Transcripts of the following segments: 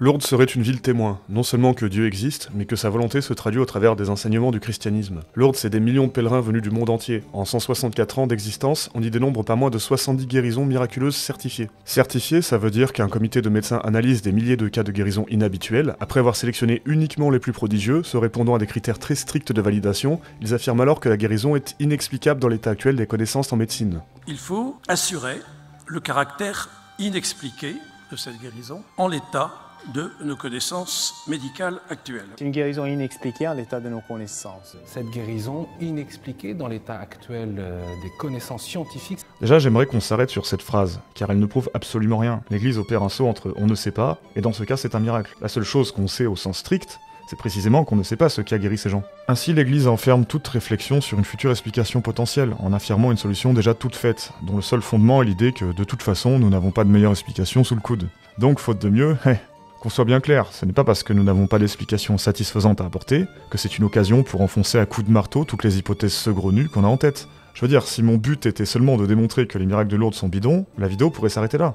Lourdes serait une ville témoin, non seulement que Dieu existe, mais que sa volonté se traduit au travers des enseignements du christianisme. Lourdes, c'est des millions de pèlerins venus du monde entier. En 164 ans d'existence, on y dénombre pas moins de 70 guérisons miraculeuses certifiées. Certifiées, ça veut dire qu'un comité de médecins analyse des milliers de cas de guérison inhabituels. Après avoir sélectionné uniquement les plus prodigieux, se répondant à des critères très stricts de validation, ils affirment alors que la guérison est inexplicable dans l'état actuel des connaissances en médecine. Il faut assurer le caractère inexpliqué de cette guérison en l'état de nos connaissances médicales actuelles. C'est une guérison inexpliquée en l'état de nos connaissances. Cette guérison inexpliquée dans l'état actuel des connaissances scientifiques. Déjà, j'aimerais qu'on s'arrête sur cette phrase, car elle ne prouve absolument rien. L'Église opère un saut entre « on ne sait pas » et dans ce cas c'est un miracle. La seule chose qu'on sait au sens strict, c'est précisément qu'on ne sait pas ce qui a guéri ces gens. Ainsi, l'Église enferme toute réflexion sur une future explication potentielle, en affirmant une solution déjà toute faite, dont le seul fondement est l'idée que, de toute façon, nous n'avons pas de meilleure explication sous le coude. Donc, faute de mieux, qu'on soit bien clair, ce n'est pas parce que nous n'avons pas d'explication satisfaisante à apporter, que c'est une occasion pour enfoncer à coups de marteau toutes les hypothèses saugrenues qu'on a en tête. Je veux dire, si mon but était seulement de démontrer que les miracles de Lourdes sont bidons, la vidéo pourrait s'arrêter là.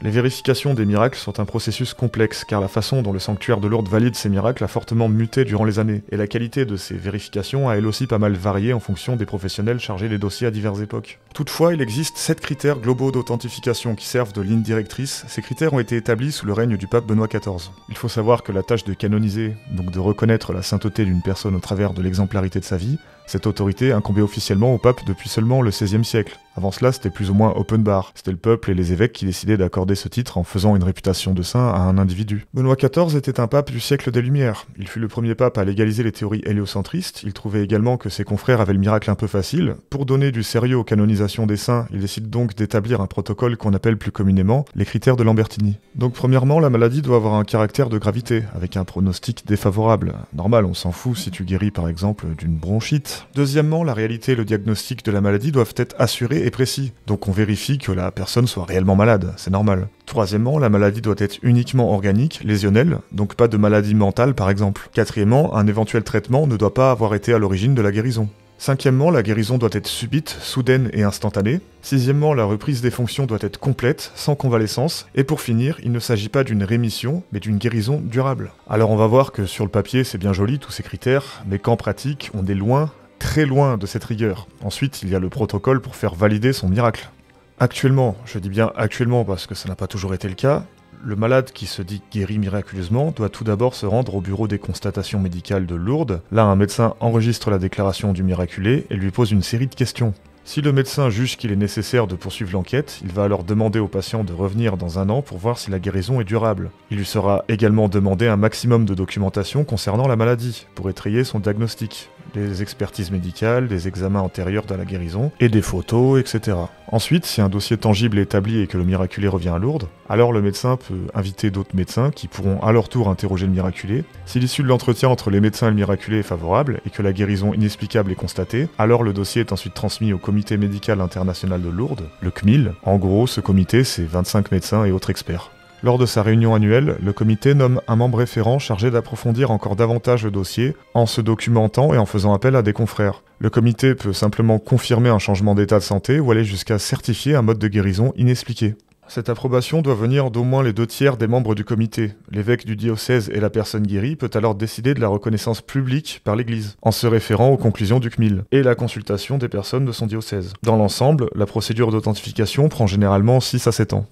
Les vérifications des miracles sont un processus complexe, car la façon dont le sanctuaire de Lourdes valide ces miracles a fortement muté durant les années, et la qualité de ces vérifications a elle aussi pas mal varié en fonction des professionnels chargés des dossiers à diverses époques. Toutefois, il existe 7 critères globaux d'authentification qui servent de ligne directrice. Ces critères ont été établis sous le règne du pape Benoît XIV. Il faut savoir que la tâche de canoniser, donc de reconnaître la sainteté d'une personne au travers de l'exemplarité de sa vie, cette autorité incombait officiellement au pape depuis seulement le XVIe siècle. Avant cela, c'était plus ou moins open bar. C'était le peuple et les évêques qui décidaient d'accorder ce titre en faisant une réputation de saint à un individu. Benoît XIV était un pape du siècle des Lumières. Il fut le premier pape à légaliser les théories héliocentristes. Il trouvait également que ses confrères avaient le miracle un peu facile. Pour donner du sérieux aux canonisations des saints, il décide donc d'établir un protocole qu'on appelle plus communément les critères de Lambertini. Donc premièrement, la maladie doit avoir un caractère de gravité, avec un pronostic défavorable. Normal, on s'en fout si tu guéris par exemple d'une bronchite. Deuxièmement, la réalité et le diagnostic de la maladie doivent être assurés et précis. Donc on vérifie que la personne soit réellement malade, c'est normal. Troisièmement, la maladie doit être uniquement organique, lésionnelle, donc pas de maladie mentale par exemple. Quatrièmement, un éventuel traitement ne doit pas avoir été à l'origine de la guérison. Cinquièmement, la guérison doit être subite, soudaine et instantanée. Sixièmement, la reprise des fonctions doit être complète, sans convalescence. Et pour finir, il ne s'agit pas d'une rémission, mais d'une guérison durable. Alors on va voir que sur le papier c'est bien joli tous ces critères, mais qu'en pratique on est loin, très loin de cette rigueur. Ensuite, il y a le protocole pour faire valider son miracle. Actuellement, je dis bien actuellement parce que ça n'a pas toujours été le cas, le malade qui se dit guéri miraculeusement doit tout d'abord se rendre au bureau des constatations médicales de Lourdes. Là, un médecin enregistre la déclaration du miraculé et lui pose une série de questions. Si le médecin juge qu'il est nécessaire de poursuivre l'enquête, il va alors demander au patient de revenir dans un an pour voir si la guérison est durable. Il lui sera également demandé un maximum de documentation concernant la maladie, pour étayer son diagnostic. Des expertises médicales, des examens antérieurs de la guérison, et des photos, etc. Ensuite, si un dossier tangible est établi et que le miraculé revient à Lourdes, alors le médecin peut inviter d'autres médecins qui pourront à leur tour interroger le miraculé. Si l'issue de l'entretien entre les médecins et le miraculé est favorable et que la guérison inexplicable est constatée, alors le dossier est ensuite transmis au Comité médical international de Lourdes, le CMIL. En gros, ce comité, c'est 25 médecins et autres experts. Lors de sa réunion annuelle, le comité nomme un membre référent chargé d'approfondir encore davantage le dossier en se documentant et en faisant appel à des confrères. Le comité peut simplement confirmer un changement d'état de santé ou aller jusqu'à certifier un mode de guérison inexpliqué. Cette approbation doit venir d'au moins les 2/3 des membres du comité. L'évêque du diocèse et la personne guérie peut alors décider de la reconnaissance publique par l'Église, en se référant aux conclusions du CMIL, et la consultation des personnes de son diocèse. Dans l'ensemble, la procédure d'authentification prend généralement 6 à 7 ans.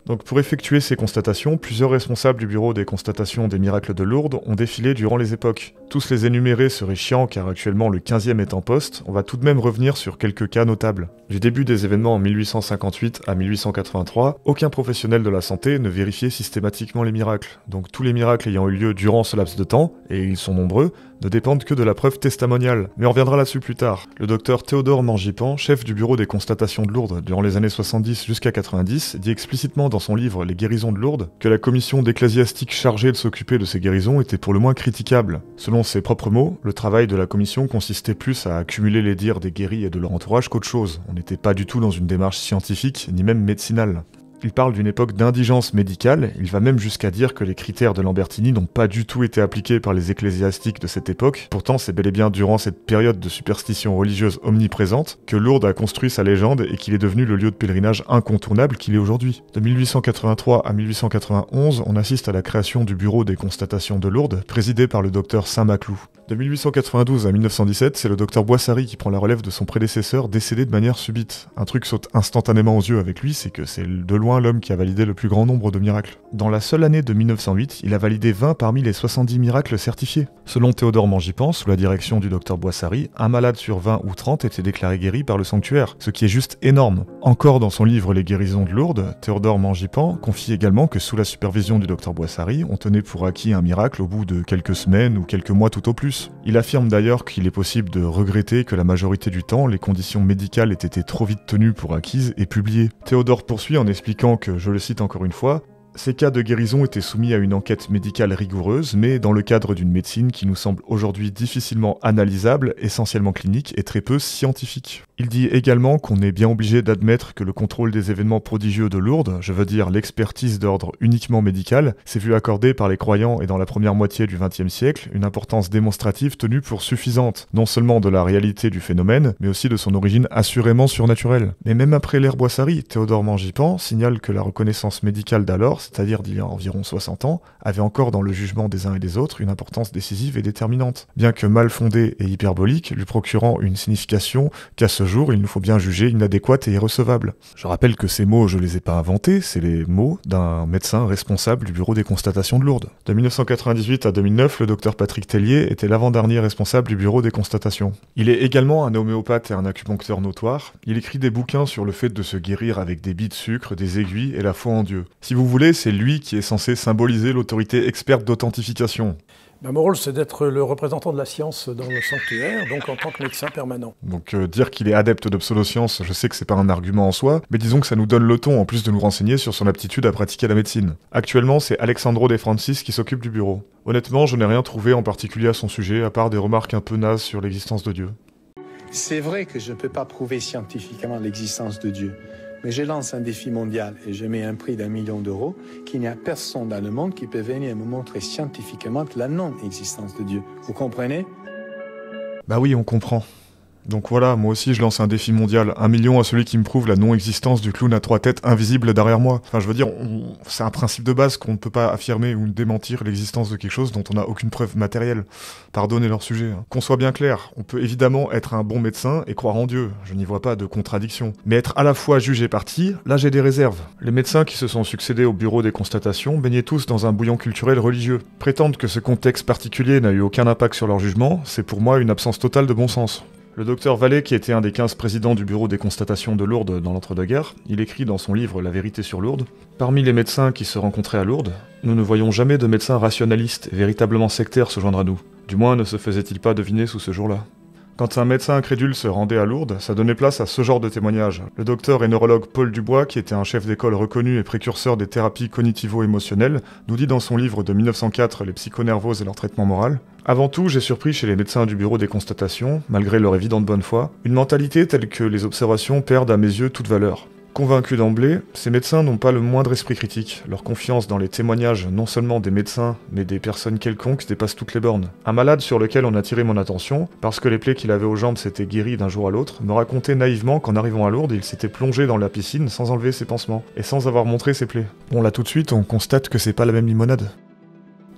Donc pour effectuer ces constatations, plusieurs responsables du bureau des constatations des miracles de Lourdes ont défilé durant les époques. Tous les énumérer serait chiant car actuellement le 15e est en poste, on va tout de même revenir sur quelques cas notables. Du début des événements en 1858 à 1883, aucun professionnel de la santé ne vérifiait systématiquement les miracles. Donc tous les miracles ayant eu lieu durant ce laps de temps, et ils sont nombreux, ne dépendent que de la preuve testimoniale. Mais on reviendra là-dessus plus tard. Le docteur Théodore Mangipan, chef du bureau des constatations de Lourdes durant les années 70 jusqu'à 90, dit explicitement dans son livre Les guérisons de Lourdes que la commission d'ecclésiastiques chargée de s'occuper de ces guérisons était pour le moins critiquable. Selon ses propres mots, le travail de la commission consistait plus à accumuler les dires des guéris et de leur entourage qu'autre chose. On n'était pas du tout dans une démarche scientifique, ni même médicinale. Il parle d'une époque d'indigence médicale, il va même jusqu'à dire que les critères de Lambertini n'ont pas du tout été appliqués par les ecclésiastiques de cette époque. Pourtant, c'est bel et bien durant cette période de superstition religieuse omniprésente que Lourdes a construit sa légende et qu'il est devenu le lieu de pèlerinage incontournable qu'il est aujourd'hui. De 1883 à 1891, on assiste à la création du bureau des constatations de Lourdes, présidé par le docteur Saint-Maclou. De 1892 à 1917, c'est le docteur Boissary qui prend la relève de son prédécesseur décédé de manière subite. Un truc saute instantanément aux yeux avec lui, c'est que c'est de loin l'homme qui a validé le plus grand nombre de miracles. Dans la seule année de 1908, il a validé 20 parmi les 70 miracles certifiés. Selon Théodore Mangipan, sous la direction du docteur Boissary, un malade sur 20 ou 30 était déclaré guéri par le sanctuaire, ce qui est juste énorme. Encore dans son livre Les guérisons de Lourdes, Théodore Mangipan confie également que sous la supervision du docteur Boissary, on tenait pour acquis un miracle au bout de quelques semaines ou quelques mois tout au plus. Il affirme d'ailleurs qu'il est possible de regretter que la majorité du temps, les conditions médicales aient été trop vite tenues pour acquises et publiées. Théodore poursuit en expliquant que, je le cite encore une fois, ces cas de guérison étaient soumis à une enquête médicale rigoureuse, mais dans le cadre d'une médecine qui nous semble aujourd'hui difficilement analysable, essentiellement clinique et très peu scientifique. Il dit également qu'on est bien obligé d'admettre que le contrôle des événements prodigieux de Lourdes, je veux dire l'expertise d'ordre uniquement médical, s'est vu accorder par les croyants et dans la première moitié du XXe siècle une importance démonstrative tenue pour suffisante, non seulement de la réalité du phénomène, mais aussi de son origine assurément surnaturelle. Mais même après l'ère Boissary, Théodore Mangipan signale que la reconnaissance médicale d'alors, c'est-à-dire d'il y a environ 60 ans, avait encore dans le jugement des uns et des autres une importance décisive et déterminante, bien que mal fondée et hyperbolique, lui procurant une signification qu'à ce jour il nous faut bien juger inadéquate et irrecevable. Je rappelle que ces mots, je les ai pas inventés, c'est les mots d'un médecin responsable du bureau des constatations de Lourdes. De 1998 à 2009, le docteur Patrick Tellier était l'avant-dernier responsable du bureau des constatations. Il est également un homéopathe et un acupuncteur notoire. Il écrit des bouquins sur le fait de se guérir avec des billes de sucre, des aiguilles et la foi en Dieu. Si vous voulez, c'est lui qui est censé symboliser l'autorité experte d'authentification. Mon rôle, c'est d'être le représentant de la science dans le sanctuaire, donc en tant que médecin permanent. Donc dire qu'il est adepte de pseudosciences, je sais que c'est pas un argument en soi, mais disons que ça nous donne le ton en plus de nous renseigner sur son aptitude à pratiquer la médecine. Actuellement, c'est Alexandro De Francis qui s'occupe du bureau. Honnêtement, je n'ai rien trouvé en particulier à son sujet, à part des remarques un peu nazes sur l'existence de Dieu. C'est vrai que je ne peux pas prouver scientifiquement l'existence de Dieu. Mais je lance un défi mondial et je mets un prix d'1 million d'euros qu'il n'y a personne dans le monde qui peut venir me montrer scientifiquement la non-existence de Dieu. Vous comprenez ? Bah oui, on comprend. Donc voilà, moi aussi je lance un défi mondial, 1 million à celui qui me prouve la non-existence du clown à 3 têtes invisible derrière moi. Enfin je veux dire, c'est un principe de base qu'on ne peut pas affirmer ou démentir l'existence de quelque chose dont on n'a aucune preuve matérielle. Pardonnez leur sujet. Qu'on soit bien clair, on peut évidemment être un bon médecin et croire en Dieu, je n'y vois pas de contradiction. Mais être à la fois juge et parti, là j'ai des réserves. Les médecins qui se sont succédés au bureau des constatations baignaient tous dans un bouillon culturel religieux. Prétendre que ce contexte particulier n'a eu aucun impact sur leur jugement, c'est pour moi une absence totale de bon sens. Le docteur Vallée, qui était un des 15 présidents du bureau des constatations de Lourdes dans l'entre-deux-guerres, il écrit dans son livre La vérité sur Lourdes « Parmi les médecins qui se rencontraient à Lourdes, nous ne voyons jamais de médecins rationalistes et véritablement sectaires se joindre à nous. Du moins ne se faisait-il pas deviner sous ce jour-là. » Quand un médecin incrédule se rendait à Lourdes, ça donnait place à ce genre de témoignages. Le docteur et neurologue Paul Dubois, qui était un chef d'école reconnu et précurseur des thérapies cognitivo-émotionnelles, nous dit dans son livre de 1904 Les psychonervoses et leur traitement moral « Avant tout, j'ai surpris chez les médecins du bureau des constatations, malgré leur évidente bonne foi, une mentalité telle que les observations perdent à mes yeux toute valeur. Convaincus d'emblée, ces médecins n'ont pas le moindre esprit critique. Leur confiance dans les témoignages non seulement des médecins, mais des personnes quelconques dépasse toutes les bornes. Un malade sur lequel on a tiré mon attention, parce que les plaies qu'il avait aux jambes s'étaient guéries d'un jour à l'autre, me racontait naïvement qu'en arrivant à Lourdes, il s'était plongé dans la piscine sans enlever ses pansements, et sans avoir montré ses plaies. Bon là tout de suite, on constate que c'est pas la même limonade.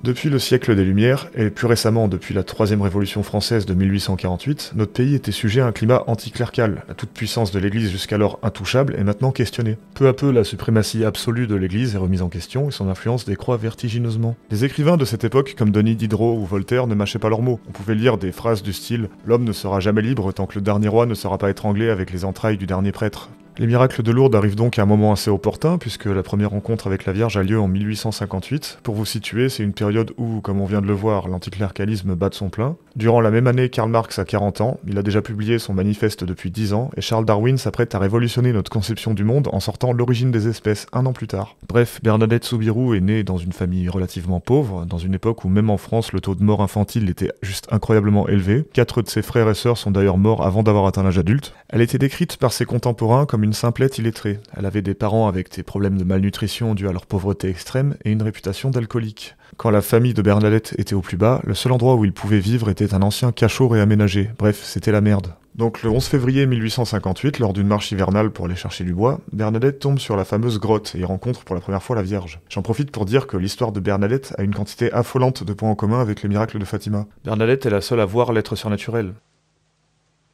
Depuis le siècle des Lumières, et plus récemment depuis la Troisième Révolution française de 1848, notre pays était sujet à un climat anticlérical. La toute-puissance de l'Église jusqu'alors intouchable est maintenant questionnée. Peu à peu, la suprématie absolue de l'Église est remise en question et son influence décroît vertigineusement. Les écrivains de cette époque, comme Denis Diderot ou Voltaire, ne mâchaient pas leurs mots. On pouvait lire des phrases du style « L'homme ne sera jamais libre tant que le dernier roi ne sera pas étranglé avec les entrailles du dernier prêtre ». Les miracles de Lourdes arrivent donc à un moment assez opportun, puisque la première rencontre avec la Vierge a lieu en 1858. Pour vous situer, c'est une période où, comme on vient de le voir, l'anticléricalisme bat de son plein. Durant la même année, Karl Marx a 40 ans, il a déjà publié son manifeste depuis 10 ans, et Charles Darwin s'apprête à révolutionner notre conception du monde en sortant L'origine des espèces 1 an plus tard. Bref, Bernadette Soubirous est née dans une famille relativement pauvre, dans une époque où même en France le taux de mort infantile était juste incroyablement élevé. 4 de ses frères et sœurs sont d'ailleurs morts avant d'avoir atteint l'âge adulte. Elle était décrite par ses contemporains comme une simplette illettrée. Elle avait des parents avec des problèmes de malnutrition dus à leur pauvreté extrême et une réputation d'alcoolique. Quand la famille de Bernadette était au plus bas, le seul endroit où ils pouvaient vivre était un ancien cachot réaménagé. Bref, c'était la merde. Donc le 11 février 1858, lors d'une marche hivernale pour aller chercher du bois, Bernadette tombe sur la fameuse grotte et rencontre pour la première fois la Vierge. J'en profite pour dire que l'histoire de Bernadette a une quantité affolante de points en commun avec les miracles de Fatima. Bernadette est la seule à voir l'être surnaturel.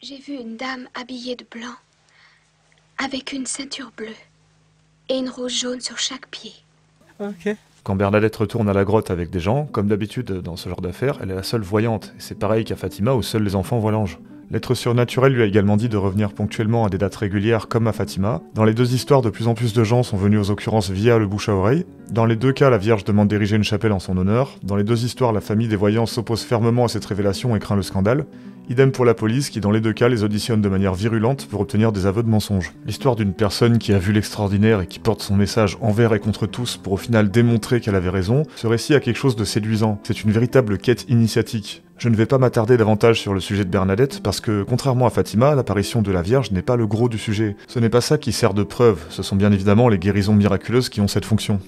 J'ai vu une dame habillée de blanc, avec une ceinture bleue et une rose jaune sur chaque pied. Ok. Quand Bernadette retourne à la grotte avec des gens, comme d'habitude dans ce genre d'affaires, elle est la seule voyante, et c'est pareil qu'à Fatima où seuls les enfants voient l'ange. L'être surnaturel lui a également dit de revenir ponctuellement à des dates régulières comme à Fatima. Dans les deux histoires, de plus en plus de gens sont venus aux occurrences via le bouche à oreille. Dans les deux cas, la Vierge demande d'ériger une chapelle en son honneur. Dans les deux histoires, la famille des voyants s'oppose fermement à cette révélation et craint le scandale. Idem pour la police qui, dans les deux cas, les auditionne de manière virulente pour obtenir des aveux de mensonges. L'histoire d'une personne qui a vu l'extraordinaire et qui porte son message envers et contre tous pour au final démontrer qu'elle avait raison, ce récit a quelque chose de séduisant. C'est une véritable quête initiatique. Je ne vais pas m'attarder davantage sur le sujet de Bernadette parce que, contrairement à Fatima, l'apparition de la Vierge n'est pas le gros du sujet. Ce n'est pas ça qui sert de preuve, ce sont bien évidemment les guérisons miraculeuses qui ont cette fonction.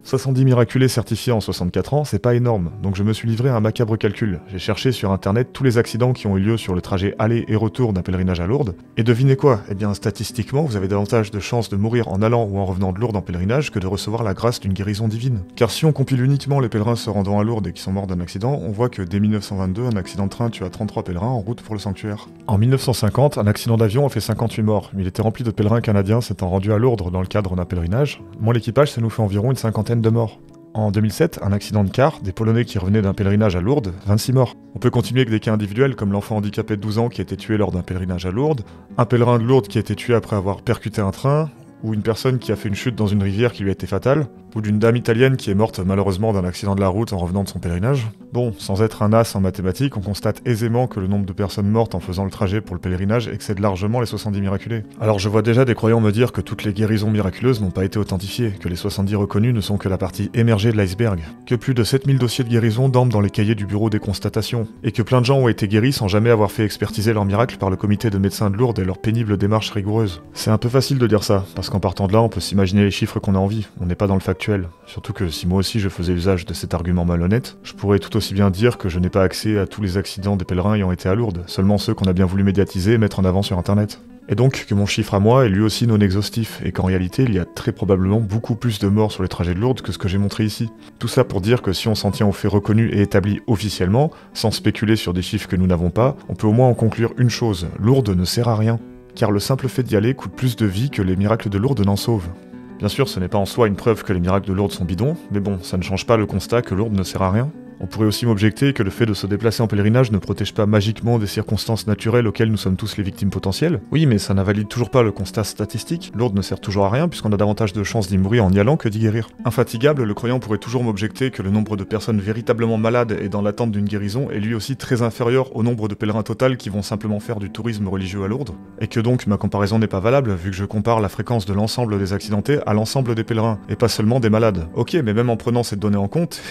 70 miraculés certifiés en 64 ans, c'est pas énorme, donc je me suis livré à un macabre calcul. J'ai cherché sur internet tous les accidents qui ont eu lieu sur le trajet aller et retour d'un pèlerinage à Lourdes, et devinez quoi? Eh bien statistiquement, vous avez davantage de chances de mourir en allant ou en revenant de Lourdes en pèlerinage que de recevoir la grâce d'une guérison divine. Car si on compile uniquement les pèlerins se rendant à Lourdes et qui sont morts d'un accident, on voit que dès 1922, un accident de train tua 33 pèlerins en route pour le sanctuaire. En 1950, un accident d'avion a fait 58 morts, mais il était rempli de pèlerins canadiens s'étant rendus à Lourdes dans le cadre d'un pèlerinage. Moins l'équipage, ça nous fait environ une cinquantaine de morts. En 2007, un accident de car, des Polonais qui revenaient d'un pèlerinage à Lourdes, 26 morts. On peut continuer avec des cas individuels comme l'enfant handicapé de 12 ans qui a été tué lors d'un pèlerinage à Lourdes, un pèlerin de Lourdes qui a été tué après avoir percuté un train, ou une personne qui a fait une chute dans une rivière qui lui a été fatale, ou d'une dame italienne qui est morte malheureusement d'un accident de la route en revenant de son pèlerinage. Bon, sans être un as en mathématiques, on constate aisément que le nombre de personnes mortes en faisant le trajet pour le pèlerinage excède largement les 70 miraculés. Alors je vois déjà des croyants me dire que toutes les guérisons miraculeuses n'ont pas été authentifiées, que les 70 reconnus ne sont que la partie émergée de l'iceberg, que plus de 7000 dossiers de guérison dorment dans les cahiers du bureau des constatations, et que plein de gens ont été guéris sans jamais avoir fait expertiser leur miracle par le comité de médecins de Lourdes et leur pénible démarche rigoureuse. C'est un peu facile de dire ça, parce qu'en partant de là, on peut s'imaginer les chiffres qu'on a envie, on n'est pas dans le factuel. Surtout que si moi aussi je faisais usage de cet argument malhonnête, je pourrais tout aussi bien dire que je n'ai pas accès à tous les accidents des pèlerins ayant été à Lourdes, seulement ceux qu'on a bien voulu médiatiser et mettre en avant sur internet. Et donc que mon chiffre à moi est lui aussi non exhaustif, et qu'en réalité il y a très probablement beaucoup plus de morts sur les trajets de Lourdes que ce que j'ai montré ici. Tout ça pour dire que si on s'en tient aux faits reconnus et établis officiellement, sans spéculer sur des chiffres que nous n'avons pas, on peut au moins en conclure une chose, Lourdes ne sert à rien. Car le simple fait d'y aller coûte plus de vie que les miracles de Lourdes n'en sauvent. Bien sûr, ce n'est pas en soi une preuve que les miracles de Lourdes sont bidons, mais bon, ça ne change pas le constat que Lourdes ne sert à rien. On pourrait aussi m'objecter que le fait de se déplacer en pèlerinage ne protège pas magiquement des circonstances naturelles auxquelles nous sommes tous les victimes potentielles. Oui, mais ça n'invalide toujours pas le constat statistique. Lourdes ne sert toujours à rien puisqu'on a davantage de chances d'y mourir en y allant que d'y guérir. Infatigable, le croyant pourrait toujours m'objecter que le nombre de personnes véritablement malades et dans l'attente d'une guérison est lui aussi très inférieur au nombre de pèlerins total qui vont simplement faire du tourisme religieux à Lourdes. Et que donc ma comparaison n'est pas valable vu que je compare la fréquence de l'ensemble des accidentés à l'ensemble des pèlerins, et pas seulement des malades. Ok, mais même en prenant cette donnée en compte,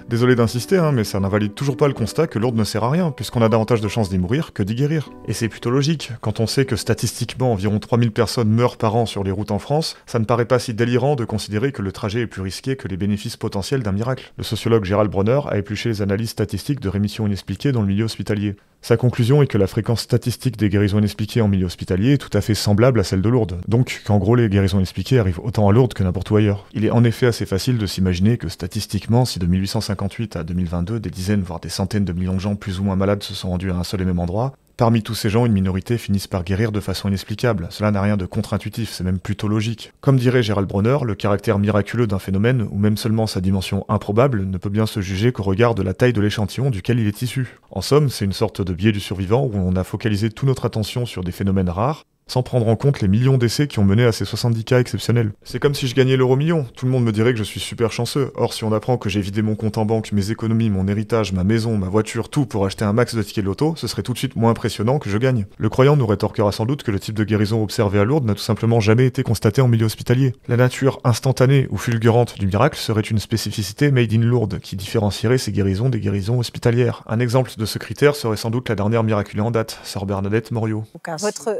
désolé d'insister, mais ça n'invalide toujours pas le constat que Lourdes ne sert à rien, puisqu'on a davantage de chances d'y mourir que d'y guérir. Et c'est plutôt logique, quand on sait que statistiquement environ 3000 personnes meurent par an sur les routes en France, ça ne paraît pas si délirant de considérer que le trajet est plus risqué que les bénéfices potentiels d'un miracle. Le sociologue Gérald Bronner a épluché les analyses statistiques de rémissions inexpliquées dans le milieu hospitalier. Sa conclusion est que la fréquence statistique des guérisons inexpliquées en milieu hospitalier est tout à fait semblable à celle de Lourdes, donc qu'en gros les guérisons inexpliquées arrivent autant à Lourdes que n'importe où ailleurs. Il est en effet assez facile de s'imaginer que statistiquement, si de 1858 à 2022, des dizaines voire des centaines de millions de gens plus ou moins malades se sont rendus à un seul et même endroit, parmi tous ces gens, une minorité finissent par guérir de façon inexplicable. Cela n'a rien de contre-intuitif, c'est même plutôt logique. Comme dirait Gérald Bronner, le caractère miraculeux d'un phénomène, ou même seulement sa dimension improbable, ne peut bien se juger qu'au regard de la taille de l'échantillon duquel il est issu. En somme, c'est une sorte de biais du survivant où on a focalisé toute notre attention sur des phénomènes rares, sans prendre en compte les millions d'essais qui ont mené à ces 70 cas exceptionnels. C'est comme si je gagnais l'euro-million, tout le monde me dirait que je suis super chanceux. Or, si on apprend que j'ai vidé mon compte en banque, mes économies, mon héritage, ma maison, ma voiture, tout pour acheter un max de tickets de loto, ce serait tout de suite moins impressionnant que je gagne. Le croyant nous rétorquera sans doute que le type de guérison observé à Lourdes n'a tout simplement jamais été constaté en milieu hospitalier. La nature instantanée ou fulgurante du miracle serait une spécificité made in Lourdes, qui différencierait ces guérisons des guérisons hospitalières. Un exemple de ce critère serait sans doute la dernière miraculée en date, Sœur Bernadette Moriot.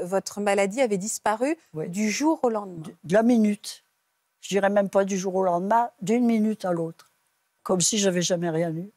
Votre maladie maladie avait disparu du jour au lendemain. De la minute. Je dirais même pas du jour au lendemain, d'une minute à l'autre. Comme si j'avais jamais rien eu.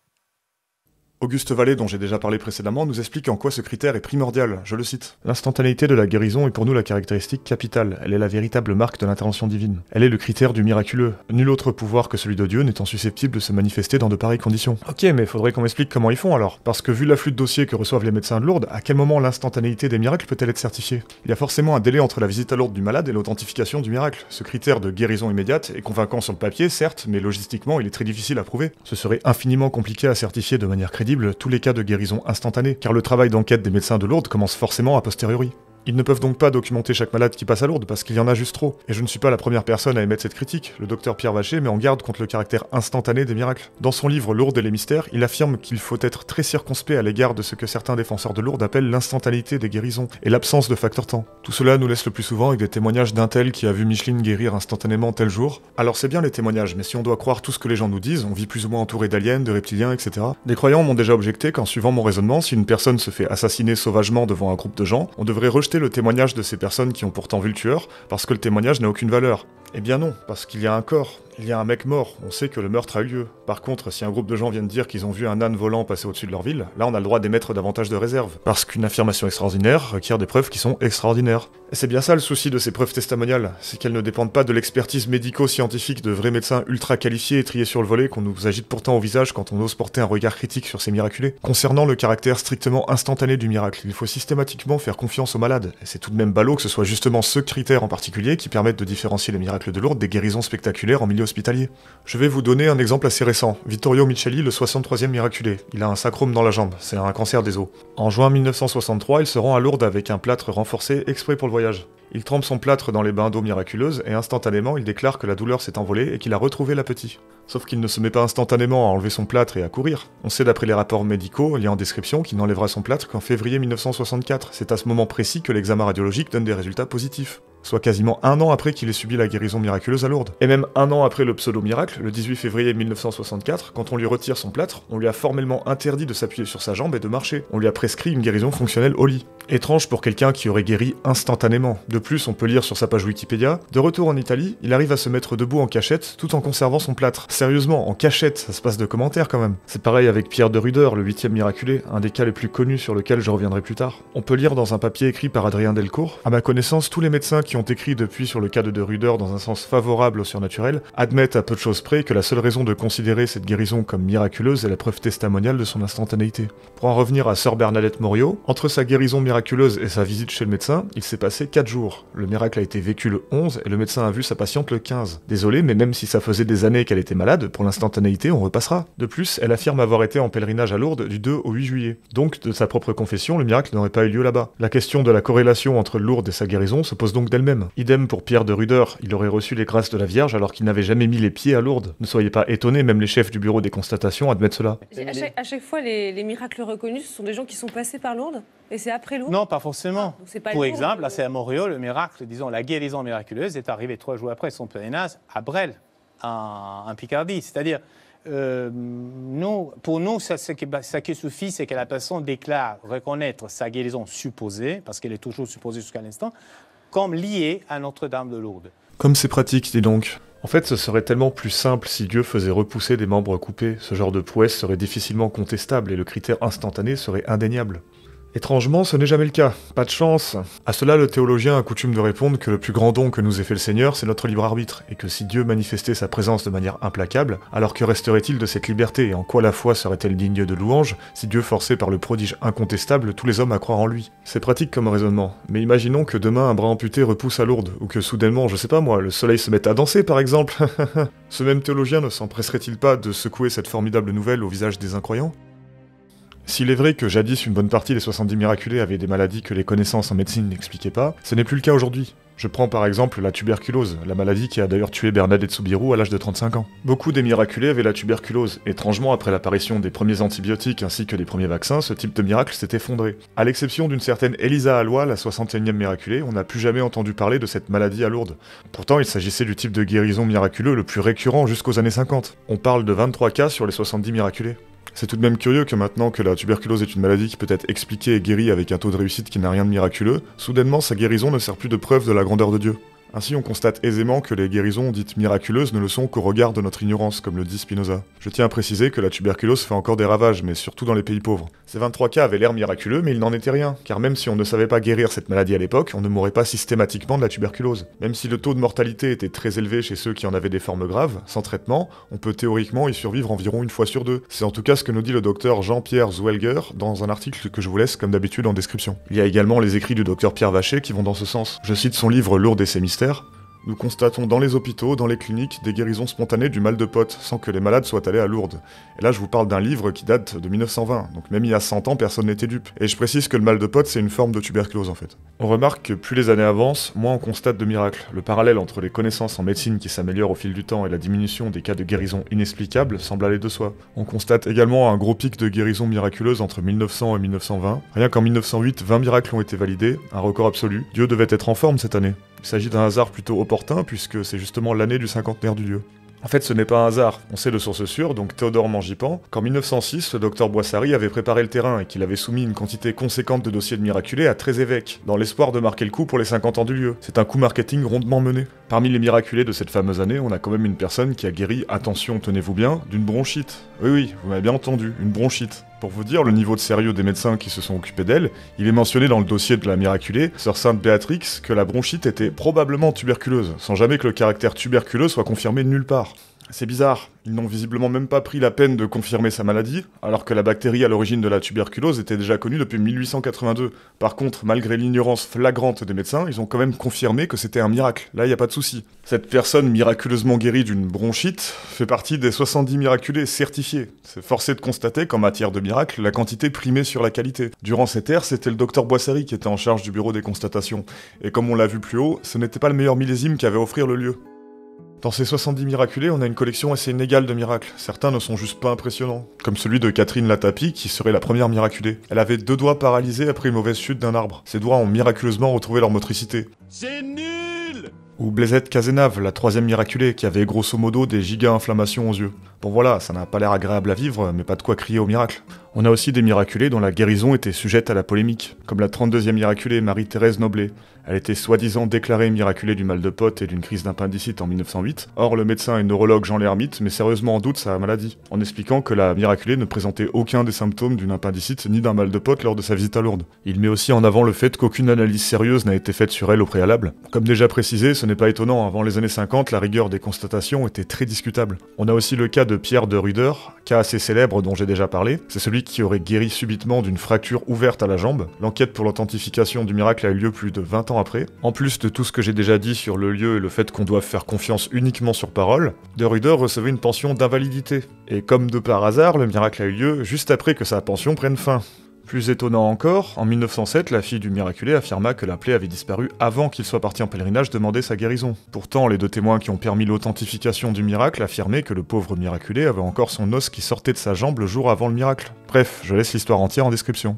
Auguste Vallée, dont j'ai déjà parlé précédemment, nous explique en quoi ce critère est primordial, je le cite. L'instantanéité de la guérison est pour nous la caractéristique capitale, elle est la véritable marque de l'intervention divine. Elle est le critère du miraculeux. Nul autre pouvoir que celui de Dieu n'étant susceptible de se manifester dans de pareilles conditions. Ok, mais faudrait qu'on m'explique comment ils font alors. Parce que vu l'afflux de dossiers que reçoivent les médecins de Lourdes, à quel moment l'instantanéité des miracles peut-elle être certifiée? Il y a forcément un délai entre la visite à Lourdes du malade et l'authentification du miracle. Ce critère de guérison immédiate est convaincant sur le papier, certes, mais logistiquement il est très difficile à prouver. Ce serait infiniment compliqué à certifier de manière crédible tous les cas de guérison instantanée, car le travail d'enquête des médecins de Lourdes commence forcément a posteriori. Ils ne peuvent donc pas documenter chaque malade qui passe à Lourdes parce qu'il y en a juste trop. Et je ne suis pas la première personne à émettre cette critique. Le docteur Pierre Vacher met en garde contre le caractère instantané des miracles. Dans son livre Lourdes et les mystères, il affirme qu'il faut être très circonspect à l'égard de ce que certains défenseurs de Lourdes appellent l'instantanéité des guérisons et l'absence de facteur temps. Tout cela nous laisse le plus souvent avec des témoignages d'un tel qui a vu Micheline guérir instantanément tel jour. Alors c'est bien les témoignages, mais si on doit croire tout ce que les gens nous disent, on vit plus ou moins entouré d'aliens, de reptiliens, etc. Des croyants m'ont déjà objecté qu'en suivant mon raisonnement, si une personne se fait assassiner sauvagement devant un groupe de gens, on devrait rejeter le témoignage de ces personnes qui ont pourtant vu le tueur, parce que le témoignage n'a aucune valeur. Eh bien non, parce qu'il y a un corps, il y a un mec mort, on sait que le meurtre a eu lieu. Par contre, si un groupe de gens viennent dire qu'ils ont vu un âne volant passer au-dessus de leur ville, là on a le droit d'émettre davantage de réserves, parce qu'une affirmation extraordinaire requiert des preuves qui sont extraordinaires. Et c'est bien ça le souci de ces preuves testimoniales, c'est qu'elles ne dépendent pas de l'expertise médico-scientifique de vrais médecins ultra qualifiés et triés sur le volet qu'on nous agite pourtant au visage quand on ose porter un regard critique sur ces miraculés. Concernant le caractère strictement instantané du miracle, il faut systématiquement faire confiance aux malades, et c'est tout de même ballot que ce soit justement ce critère en particulier qui permette de différencier les miracles de Lourdes des guérisons spectaculaires en milieu hospitalier. Je vais vous donner un exemple assez récent. Vittorio Micheli, le 63e miraculé. Il a un sacrum dans la jambe, c'est un cancer des os. En juin 1963, il se rend à Lourdes avec un plâtre renforcé exprès pour le voyage. Il trempe son plâtre dans les bains d'eau miraculeuse et instantanément il déclare que la douleur s'est envolée et qu'il a retrouvé l'appétit. Sauf qu'il ne se met pas instantanément à enlever son plâtre et à courir. On sait d'après les rapports médicaux liés en description qu'il n'enlèvera son plâtre qu'en février 1964. C'est à ce moment précis que l'examen radiologique donne des résultats positifs. Soit quasiment un an après qu'il ait subi la guérison miraculeuse à Lourdes. Et même un an après le pseudo-miracle, le 18 février 1964, quand on lui retire son plâtre, on lui a formellement interdit de s'appuyer sur sa jambe et de marcher. On lui a prescrit une guérison fonctionnelle au lit. Étrange pour quelqu'un qui aurait guéri instantanément. De plus, on peut lire sur sa page Wikipédia, de retour en Italie, il arrive à se mettre debout en cachette tout en conservant son plâtre. Sérieusement, en cachette, ça se passe de commentaires quand même. C'est pareil avec Pierre de Ruder, le 8e miraculé, un des cas les plus connus sur lequel je reviendrai plus tard. On peut lire dans un papier écrit par Adrien Delcourt, à ma connaissance, tous les médecins qui ont écrit depuis sur le cas de Ruder dans un sens favorable au surnaturel, admettent à peu de choses près que la seule raison de considérer cette guérison comme miraculeuse est la preuve testimoniale de son instantanéité. Pour en revenir à sœur Bernadette Morio, entre sa guérison miraculeuse et sa visite chez le médecin, il s'est passé 4 jours. Le miracle a été vécu le 11 et le médecin a vu sa patiente le 15. Désolé, mais même si ça faisait des années qu'elle était malade, pour l'instantanéité, on repassera. De plus, elle affirme avoir été en pèlerinage à Lourdes du 2 au 8 juillet. Donc, de sa propre confession, le miracle n'aurait pas eu lieu là-bas. La question de la corrélation entre Lourdes et sa guérison se pose donc d'elle-même. Idem pour Pierre de Ruder, il aurait reçu les grâces de la Vierge alors qu'il n'avait jamais mis les pieds à Lourdes. Ne soyez pas étonnés, même les chefs du bureau des constatations admettent cela. À chaque fois, les miracles reconnus, ce sont des gens qui sont passés par Lourdes et c'est après Lourdes? Non, pas forcément. Pour exemple, là c'est à Montréal, le miracle, disons la guérison miraculeuse est arrivée 3 jours après son pèlerinage à Brel, en Picardie. C'est-à-dire, pour nous, ce qui suffit, c'est que la personne déclare reconnaître sa guérison supposée, parce qu'elle est toujours supposée jusqu'à l'instant, comme liée à Notre-Dame de Lourdes. Comme c'est pratique, dis donc. En fait, ce serait tellement plus simple si Dieu faisait repousser des membres coupés. Ce genre de prouesse serait difficilement contestable et le critère instantané serait indéniable. Étrangement, ce n'est jamais le cas. Pas de chance. À cela, le théologien a coutume de répondre que le plus grand don que nous ait fait le Seigneur, c'est notre libre arbitre, et que si Dieu manifestait sa présence de manière implacable, alors que resterait-il de cette liberté, et en quoi la foi serait-elle digne de louange, si Dieu forçait par le prodige incontestable tous les hommes à croire en lui? C'est pratique comme raisonnement, mais imaginons que demain un bras amputé repousse à Lourdes, ou que soudainement, je sais pas moi, le soleil se mette à danser par exemple. Ce même théologien ne s'empresserait-il pas de secouer cette formidable nouvelle au visage des incroyants? S'il est vrai que jadis une bonne partie des 70 miraculés avaient des maladies que les connaissances en médecine n'expliquaient pas, ce n'est plus le cas aujourd'hui. Je prends par exemple la tuberculose, la maladie qui a d'ailleurs tué Bernadette Soubirous à l'âge de 35 ans. Beaucoup des miraculés avaient la tuberculose. Étrangement, après l'apparition des premiers antibiotiques ainsi que des premiers vaccins, ce type de miracle s'est effondré. À l'exception d'une certaine Elisa Alloy, la 61e miraculée, on n'a plus jamais entendu parler de cette maladie à Lourdes. Pourtant, il s'agissait du type de guérison miraculeux le plus récurrent jusqu'aux années 50. On parle de 23 cas sur les 70 miraculés. C'est tout de même curieux que maintenant que la tuberculose est une maladie qui peut être expliquée et guérie avec un taux de réussite qui n'a rien de miraculeux, soudainement sa guérison ne sert plus de preuve de la grandeur de Dieu. Ainsi, on constate aisément que les guérisons dites miraculeuses ne le sont qu'au regard de notre ignorance, comme le dit Spinoza. Je tiens à préciser que la tuberculose fait encore des ravages, mais surtout dans les pays pauvres. Ces 23 cas avaient l'air miraculeux, mais il n'en était rien, car même si on ne savait pas guérir cette maladie à l'époque, on ne mourrait pas systématiquement de la tuberculose. Même si le taux de mortalité était très élevé chez ceux qui en avaient des formes graves, sans traitement, on peut théoriquement y survivre environ une fois sur deux. C'est en tout cas ce que nous dit le docteur Jean-Pierre Zwelger dans un article que je vous laisse comme d'habitude en description. Il y a également les écrits du docteur Pierre Vacher qui vont dans ce sens. Je cite son livre Lourdes et ses mystères. Nous constatons dans les hôpitaux, dans les cliniques, des guérisons spontanées du mal de pote, sans que les malades soient allés à Lourdes. Et là, je vous parle d'un livre qui date de 1920, donc même il y a 100 ans, personne n'était dupe. Et je précise que le mal de pote, c'est une forme de tuberculose en fait. On remarque que plus les années avancent, moins on constate de miracles. Le parallèle entre les connaissances en médecine qui s'améliorent au fil du temps et la diminution des cas de guérison inexplicables semble aller de soi. On constate également un gros pic de guérison miraculeuse entre 1900 et 1920. Rien qu'en 1908, 20 miracles ont été validés, un record absolu. Dieu devait être en forme cette année. Il s'agit d'un hasard plutôt opportun puisque c'est justement l'année du cinquantenaire du lieu. En fait, ce n'est pas un hasard. On sait de source sûre, donc Théodore Mangipan, qu'en 1906, le docteur Boissary avait préparé le terrain et qu'il avait soumis une quantité conséquente de dossiers de miraculés à 13 évêques, dans l'espoir de marquer le coup pour les 50 ans du lieu. C'est un coup marketing rondement mené. Parmi les miraculés de cette fameuse année, on a quand même une personne qui a guéri, attention, tenez-vous bien, d'une bronchite. Oui, vous m'avez bien entendu, une bronchite. Pour vous dire le niveau de sérieux des médecins qui se sont occupés d'elle, il est mentionné dans le dossier de la miraculée, Sœur Sainte Béatrix, que la bronchite était probablement tuberculeuse, sans jamais que le caractère tuberculeux soit confirmé de nulle part. C'est bizarre, ils n'ont visiblement même pas pris la peine de confirmer sa maladie, alors que la bactérie à l'origine de la tuberculose était déjà connue depuis 1882. Par contre, malgré l'ignorance flagrante des médecins, ils ont quand même confirmé que c'était un miracle. Là, il n'y a pas de souci. Cette personne miraculeusement guérie d'une bronchite fait partie des 70 miraculés certifiés. C'est forcé de constater qu'en matière de miracles, la quantité primait sur la qualité. Durant cette ère, c'était le docteur Boissary qui était en charge du bureau des constatations. Et comme on l'a vu plus haut, ce n'était pas le meilleur millésime qu'avait à offrir le lieu. Dans ces 70 miraculés, on a une collection assez inégale de miracles. Certains ne sont juste pas impressionnants, comme celui de Catherine Latapie, qui serait la première miraculée. Elle avait 2 doigts paralysés après une mauvaise chute d'un arbre. Ses doigts ont miraculeusement retrouvé leur motricité. C'est nul! Ou Blaisette Cazenave, la 3e miraculée, qui avait grosso modo des giga-inflammations aux yeux. Bon voilà, ça n'a pas l'air agréable à vivre, mais pas de quoi crier au miracle. On a aussi des miraculés dont la guérison était sujette à la polémique, comme la 32e miraculée Marie-Thérèse Noblet. Elle était soi-disant déclarée miraculée du mal de pote et d'une crise d'appendicite en 1908. Or, le médecin et neurologue Jean Lermite met sérieusement en doute sa maladie, en expliquant que la miraculée ne présentait aucun des symptômes d'une appendicite ni d'un mal de pote lors de sa visite à Lourdes. Il met aussi en avant le fait qu'aucune analyse sérieuse n'a été faite sur elle au préalable. Comme déjà précisé, ce n'est pas étonnant, avant les années 50, la rigueur des constatations était très discutable. On a aussi le cas de Pierre de Ruder, cas assez célèbre dont j'ai déjà parlé. C'est celui qui aurait guéri subitement d'une fracture ouverte à la jambe. L'enquête pour l'authentification du miracle a eu lieu plus de 20 ans après. En plus de tout ce que j'ai déjà dit sur le lieu et le fait qu'on doit faire confiance uniquement sur parole, de Ruder recevait une pension d'invalidité. Et comme de par hasard, le miracle a eu lieu juste après que sa pension prenne fin. Plus étonnant encore, en 1907, la fille du miraculé affirma que la plaie avait disparu avant qu'il soit parti en pèlerinage demander sa guérison. Pourtant, les 2 témoins qui ont permis l'authentification du miracle affirmaient que le pauvre miraculé avait encore son os qui sortait de sa jambe le jour avant le miracle. Bref, je laisse l'histoire entière en description.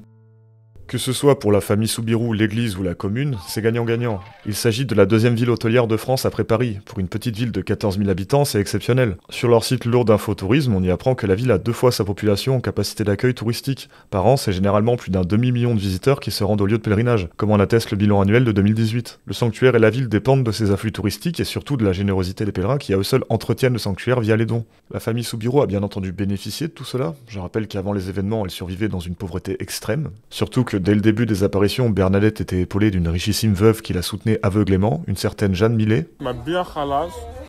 Que ce soit pour la famille Soubirous, l'église ou la commune, c'est gagnant-gagnant. Il s'agit de la 2e ville hôtelière de France après Paris. Pour une petite ville de 14 000 habitants, c'est exceptionnel. Sur leur site Lourdes Info Tourisme, on y apprend que la ville a 2 fois sa population en capacité d'accueil touristique. Par an, c'est généralement plus d'un demi-million de visiteurs qui se rendent au lieu de pèlerinage, comme en atteste le bilan annuel de 2018. Le sanctuaire et la ville dépendent de ces afflux touristiques et surtout de la générosité des pèlerins qui à eux seuls entretiennent le sanctuaire via les dons. La famille Soubirous a bien entendu bénéficié de tout cela. Je rappelle qu'avant les événements, elle survivait dans une pauvreté extrême. Surtout que dès le début des apparitions, Bernadette était épaulée d'une richissime veuve qui la soutenait aveuglément, une certaine Jeanne Millet.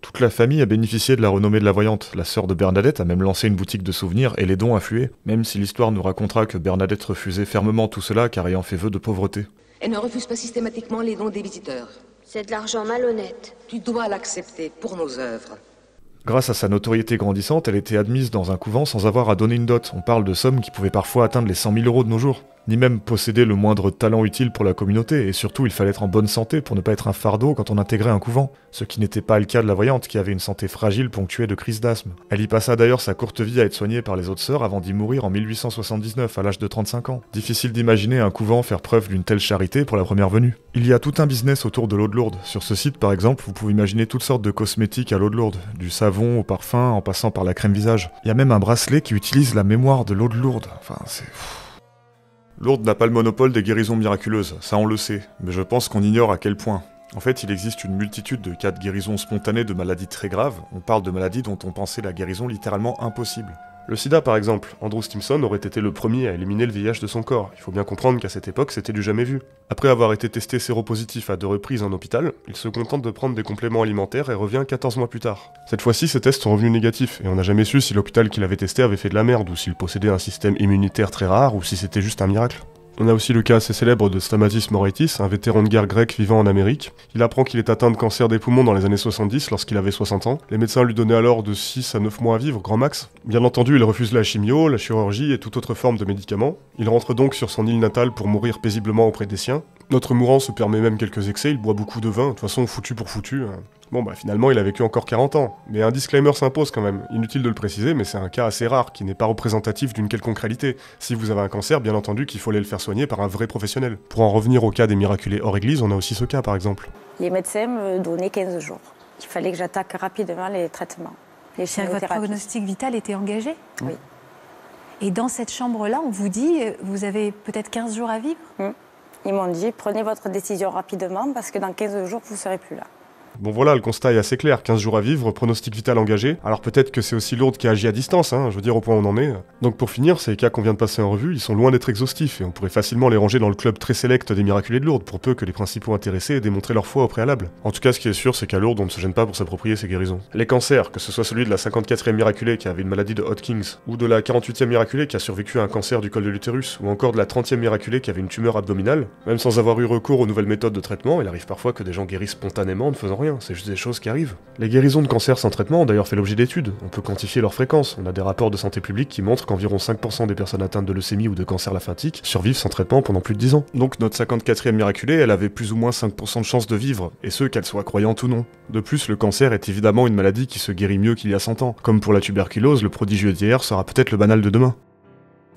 Toute la famille a bénéficié de la renommée de la voyante. La sœur de Bernadette a même lancé une boutique de souvenirs et les dons affluaient, même si l'histoire nous racontera que Bernadette refusait fermement tout cela car ayant fait vœu de pauvreté. Elle ne refuse pas systématiquement les dons des visiteurs. C'est de l'argent malhonnête. Tu dois l'accepter pour nos œuvres. Grâce à sa notoriété grandissante, elle était admise dans un couvent sans avoir à donner une dot. On parle de sommes qui pouvaient parfois atteindre les 100 000 € de nos jours. ni même posséder le moindre talent utile pour la communauté, et surtout il fallait être en bonne santé pour ne pas être un fardeau quand on intégrait un couvent, ce qui n'était pas le cas de la voyante qui avait une santé fragile ponctuée de crises d'asthme. Elle y passa d'ailleurs sa courte vie à être soignée par les autres sœurs avant d'y mourir en 1879 à l'âge de 35 ans. Difficile d'imaginer un couvent faire preuve d'une telle charité pour la première venue. Il y a tout un business autour de l'eau de Lourdes. Sur ce site par exemple, vous pouvez imaginer toutes sortes de cosmétiques à l'eau de Lourdes, du savon au parfum en passant par la crème visage. Il y a même un bracelet qui utilise la mémoire de l'eau de Lourdes. Enfin, c'est... Lourdes n'a pas le monopole des guérisons miraculeuses, ça on le sait, mais je pense qu'on ignore à quel point. En fait, il existe une multitude de cas de guérison spontanée de maladies très graves. On parle de maladies dont on pensait la guérison littéralement impossible. Le sida par exemple, Andrew Stimson aurait été le premier à éliminer le VIH de son corps. Il faut bien comprendre qu'à cette époque, c'était du jamais vu. Après avoir été testé séropositif à 2 reprises en hôpital, il se contente de prendre des compléments alimentaires et revient 14 mois plus tard. Cette fois-ci, ses tests sont revenus négatifs, et on n'a jamais su si l'hôpital qu'il avait testé avait fait de la merde, ou s'il possédait un système immunitaire très rare, ou si c'était juste un miracle. On a aussi le cas assez célèbre de Stamatis Moraitis, un vétéran de guerre grec vivant en Amérique. Il apprend qu'il est atteint de cancer des poumons dans les années 70 lorsqu'il avait 60 ans. Les médecins lui donnaient alors de 6 à 9 mois à vivre, grand max. Bien entendu, il refuse la chimio, la chirurgie et toute autre forme de médicaments. Il rentre donc sur son île natale pour mourir paisiblement auprès des siens. Notre mourant se permet même quelques excès, il boit beaucoup de vin, de toute façon foutu pour foutu. Bon bah finalement il a vécu encore 40 ans, mais un disclaimer s'impose quand même, inutile de le préciser, mais c'est un cas assez rare, qui n'est pas représentatif d'une quelconque réalité. Si vous avez un cancer, bien entendu qu'il faut aller le faire soigner par un vrai professionnel. Pour en revenir au cas des miraculés hors église, on a aussi ce cas par exemple. Les médecins me donnaient 15 jours, il fallait que j'attaque rapidement les traitements. Votre pronostic vital était engagé? Oui. Et dans cette chambre-là, on vous dit, vous avez peut-être 15 jours à vivre? Ils m'ont dit, prenez votre décision rapidement, parce que dans 15 jours, vous ne serez plus là. Bon voilà, le constat est assez clair, 15 jours à vivre, pronostic vital engagé. Alors peut-être que c'est aussi Lourdes qui agit à distance, je veux dire au point où on en est. Donc pour finir, ces cas qu'on vient de passer en revue, ils sont loin d'être exhaustifs, et on pourrait facilement les ranger dans le club très sélect des miraculés de Lourdes, pour peu que les principaux intéressés aient démontré leur foi au préalable. En tout cas, ce qui est sûr, c'est qu'à Lourdes, on ne se gêne pas pour s'approprier ces guérisons. Les cancers, que ce soit celui de la 54e miraculée qui avait une maladie de Hodgkins, ou de la 48e miraculée qui a survécu à un cancer du col de l'utérus, ou encore de la 30e miraculée qui avait une tumeur abdominale, même sans avoir eu recours aux nouvelles méthodes de traitement, il arrive parfois que des gens guérissent spontanément en ne faisant rien, c'est juste des choses qui arrivent. Les guérisons de cancer sans traitement ont d'ailleurs fait l'objet d'études, on peut quantifier leur fréquence, on a des rapports de santé publique qui montrent qu'environ 5% des personnes atteintes de leucémie ou de cancer lymphatique survivent sans traitement pendant plus de 10 ans. Donc notre 54e miraculée, elle avait plus ou moins 5% de chance de vivre, et ce qu'elle soit croyante ou non. De plus, le cancer est évidemment une maladie qui se guérit mieux qu'il y a 100 ans. Comme pour la tuberculose, le prodigieux d'hier sera peut-être le banal de demain.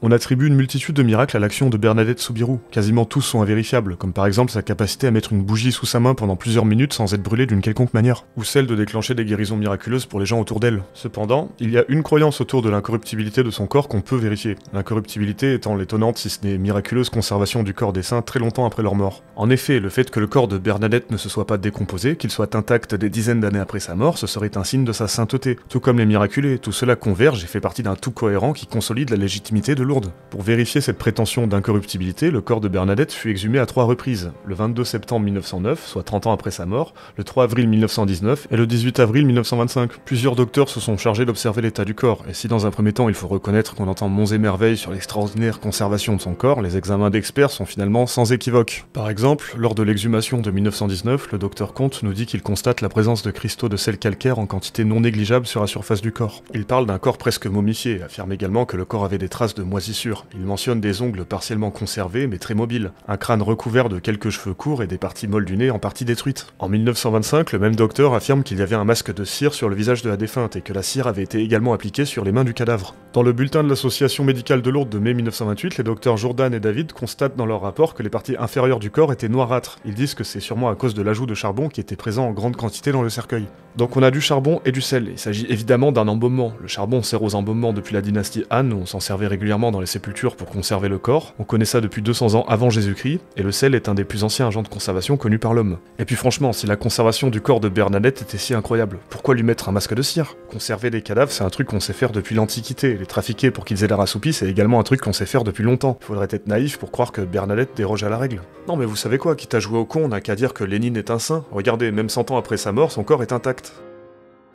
On attribue une multitude de miracles à l'action de Bernadette Soubirous. Quasiment tous sont invérifiables, comme par exemple sa capacité à mettre une bougie sous sa main pendant plusieurs minutes sans être brûlée d'une quelconque manière, ou celle de déclencher des guérisons miraculeuses pour les gens autour d'elle. Cependant, il y a une croyance autour de l'incorruptibilité de son corps qu'on peut vérifier, l'incorruptibilité étant l'étonnante si ce n'est miraculeuse conservation du corps des saints très longtemps après leur mort. En effet, le fait que le corps de Bernadette ne se soit pas décomposé, qu'il soit intact des dizaines d'années après sa mort, ce serait un signe de sa sainteté. Tout comme les miraculés, tout cela converge et fait partie d'un tout cohérent qui consolide la légitimité de Lourdes. Pour vérifier cette prétention d'incorruptibilité, le corps de Bernadette fut exhumé à 3 reprises, le 22 septembre 1909, soit 30 ans après sa mort, le 3 avril 1919 et le 18 avril 1925. Plusieurs docteurs se sont chargés d'observer l'état du corps, et si dans un premier temps il faut reconnaître qu'on entend monts et merveilles sur l'extraordinaire conservation de son corps, les examens d'experts sont finalement sans équivoque. Par exemple, lors de l'exhumation de 1919, le docteur Comte nous dit qu'il constate la présence de cristaux de sel calcaire en quantité non négligeable sur la surface du corps. Il parle d'un corps presque momifié, et affirme également que le corps avait des traces de moisissure. Il mentionne des ongles partiellement conservés mais très mobiles, un crâne recouvert de quelques cheveux courts et des parties molles du nez en partie détruites. En 1925, le même docteur affirme qu'il y avait un masque de cire sur le visage de la défunte et que la cire avait été également appliquée sur les mains du cadavre. Dans le bulletin de l'association médicale de Lourdes de mai 1928, les docteurs Jourdan et David constatent dans leur rapport que les parties inférieures du corps étaient noirâtres. Ils disent que c'est sûrement à cause de l'ajout de charbon qui était présent en grande quantité dans le cercueil. Donc on a du charbon et du sel. Il s'agit évidemment d'un embaumement. Le charbon sert aux embaumements depuis la dynastie Han, on s'en servait régulièrement dans les sépultures pour conserver le corps. On connaît ça depuis 200 ans avant Jésus-Christ, et le sel est un des plus anciens agents de conservation connus par l'homme. Et puis franchement, si la conservation du corps de Bernadette était si incroyable, pourquoi lui mettre un masque de cire? Conserver des cadavres, c'est un truc qu'on sait faire depuis l'Antiquité. Les trafiquer pour qu'ils aient l'air assoupis, c'est également un truc qu'on sait faire depuis longtemps. Il faudrait être naïf pour croire que Bernadette déroge à la règle. Non mais vous savez quoi, quitte à jouer au con, on n'a qu'à dire que Lénine est un saint. Regardez, même 100 ans après sa mort, son corps est intact.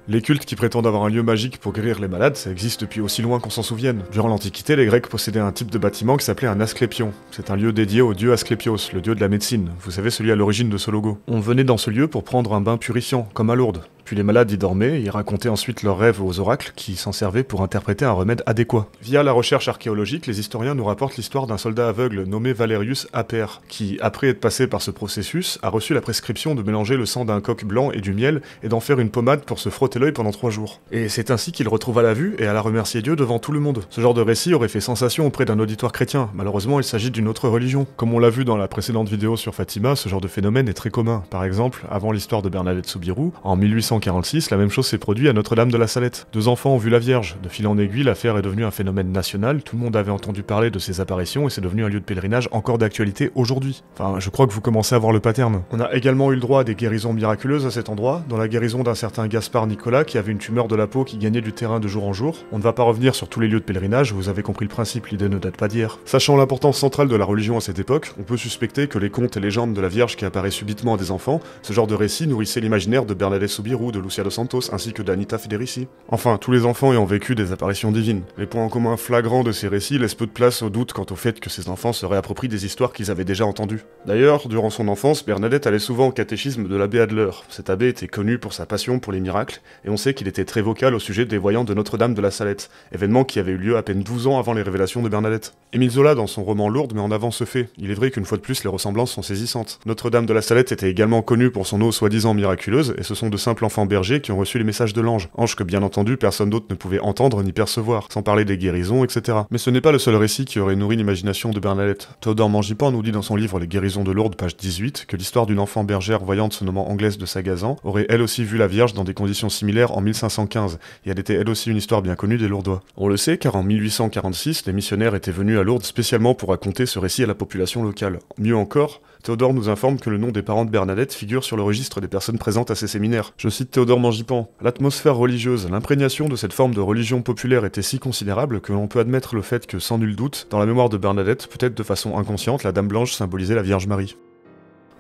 Les cultes qui prétendent avoir un lieu magique pour guérir les malades, ça existe depuis aussi loin qu'on s'en souvienne. Durant l'Antiquité, les Grecs possédaient un type de bâtiment qui s'appelait un asclépion. C'est un lieu dédié au dieu Asclépios, le dieu de la médecine. Vous savez, celui à l'origine de ce logo. On venait dans ce lieu pour prendre un bain purifiant, comme à Lourdes. Puis les malades y dormaient, et ils racontaient ensuite leurs rêves aux oracles qui s'en servaient pour interpréter un remède adéquat. Via la recherche archéologique, les historiens nous rapportent l'histoire d'un soldat aveugle nommé Valerius Aper, qui, après être passé par ce processus, a reçu la prescription de mélanger le sang d'un coq blanc et du miel et d'en faire une pommade pour se frotter l'œil pendant 3 jours. Et c'est ainsi qu'il retrouva la vue et alla remercier Dieu devant tout le monde. Ce genre de récit aurait fait sensation auprès d'un auditoire chrétien. Malheureusement, il s'agit d'une autre religion. Comme on l'a vu dans la précédente vidéo sur Fatima, ce genre de phénomène est très commun. Par exemple, avant l'histoire de Bernadette Soubirous, en 1846, la même chose s'est produite à Notre-Dame de la Salette. 2 enfants ont vu la Vierge. De fil en aiguille, l'affaire est devenue un phénomène national, tout le monde avait entendu parler de ces apparitions et c'est devenu un lieu de pèlerinage encore d'actualité aujourd'hui. Enfin, je crois que vous commencez à voir le pattern. On a également eu le droit à des guérisons miraculeuses à cet endroit, dans la guérison d'un certain Gaspard Nicolas qui avait une tumeur de la peau qui gagnait du terrain de jour en jour. On ne va pas revenir sur tous les lieux de pèlerinage, vous avez compris le principe, l'idée ne date pas d'hier. Sachant l'importance centrale de la religion à cette époque, on peut suspecter que les contes et légendes de la Vierge qui apparaît subitement à des enfants, ce genre de récit nourrissait l'imaginaire de Bernadette Soubirous, de Lucia dos Santos, ainsi que d'Anita Federici. Enfin, tous les enfants ayant vécu des apparitions divines. Les points en commun flagrants de ces récits laissent peu de place au doute quant au fait que ces enfants se réapproprient des histoires qu'ils avaient déjà entendues. D'ailleurs, durant son enfance, Bernadette allait souvent au catéchisme de l'abbé Adler. Cet abbé était connu pour sa passion pour les miracles, et on sait qu'il était très vocal au sujet des voyants de Notre-Dame de la Salette, événement qui avait eu lieu à peine 12 ans avant les révélations de Bernadette. Émile Zola, dans son roman Lourdes, met en avant ce fait. Il est vrai qu'une fois de plus, les ressemblances sont saisissantes. Notre-Dame de la Salette était également connue pour son eau soi-disant miraculeuse, et ce sont de simples enfants bergers qui ont reçu les messages de l'ange. Ange que bien entendu, personne d'autre ne pouvait entendre ni percevoir, sans parler des guérisons, etc. Mais ce n'est pas le seul récit qui aurait nourri l'imagination de Bernadette. Théodore Mangipan nous dit dans son livre Les guérisons de Lourdes, page 18, que l'histoire d'une enfant bergère voyante se nommant Anglaise de Sagazan aurait elle aussi vu la Vierge dans des conditions similaires en 1515, et elle était elle aussi une histoire bien connue des Lourdois. On le sait car en 1846, les missionnaires étaient venus à Lourdes spécialement pour raconter ce récit à la population locale. Mieux encore, Théodore nous informe que le nom des parents de Bernadette figure sur le registre des personnes présentes à ces séminaires. Je cite Théodore Mangipan. L'atmosphère religieuse, l'imprégnation de cette forme de religion populaire était si considérable que l'on peut admettre le fait que, sans nul doute, dans la mémoire de Bernadette, peut-être de façon inconsciente, la Dame Blanche symbolisait la Vierge Marie.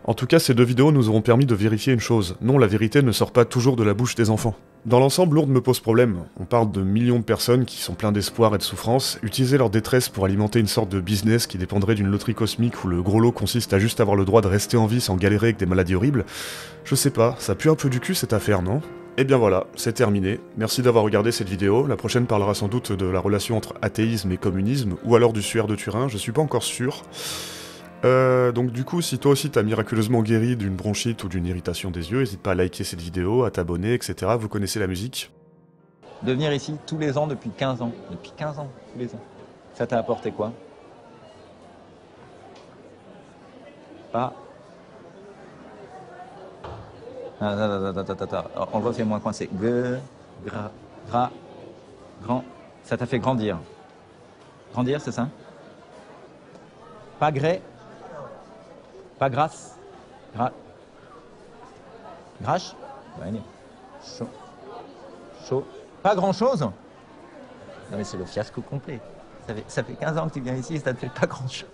En tout cas, ces 2 vidéos nous auront permis de vérifier une chose. Non, la vérité ne sort pas toujours de la bouche des enfants. Dans l'ensemble, Lourdes me pose problème. On parle de millions de personnes qui sont pleins d'espoir et de souffrance, utiliser leur détresse pour alimenter une sorte de business qui dépendrait d'une loterie cosmique où le gros lot consiste à juste avoir le droit de rester en vie sans galérer avec des maladies horribles. Je sais pas, ça pue un peu du cul cette affaire, non ? Et bien voilà, c'est terminé. Merci d'avoir regardé cette vidéo. La prochaine parlera sans doute de la relation entre athéisme et communisme, ou alors du suaire de Turin, je suis pas encore sûr. Donc du coup, si toi aussi t'as miraculeusement guéri d'une bronchite ou d'une irritation des yeux, n'hésite pas à liker cette vidéo, à t'abonner, etc. Vous connaissez la musique. De venir ici tous les ans depuis 15 ans. Depuis 15 ans, tous les ans. Ça t'a apporté quoi? Pas. Attends. On le refait moins coincé. Grand. Ça t'a fait grandir. Grandir, c'est ça? Pas gré. Pas grasse. Grache. Ouais, chaud. Pas grand-chose. Non mais c'est le fiasco complet. Ça fait 15 ans que tu viens ici et ça te fait pas grand-chose.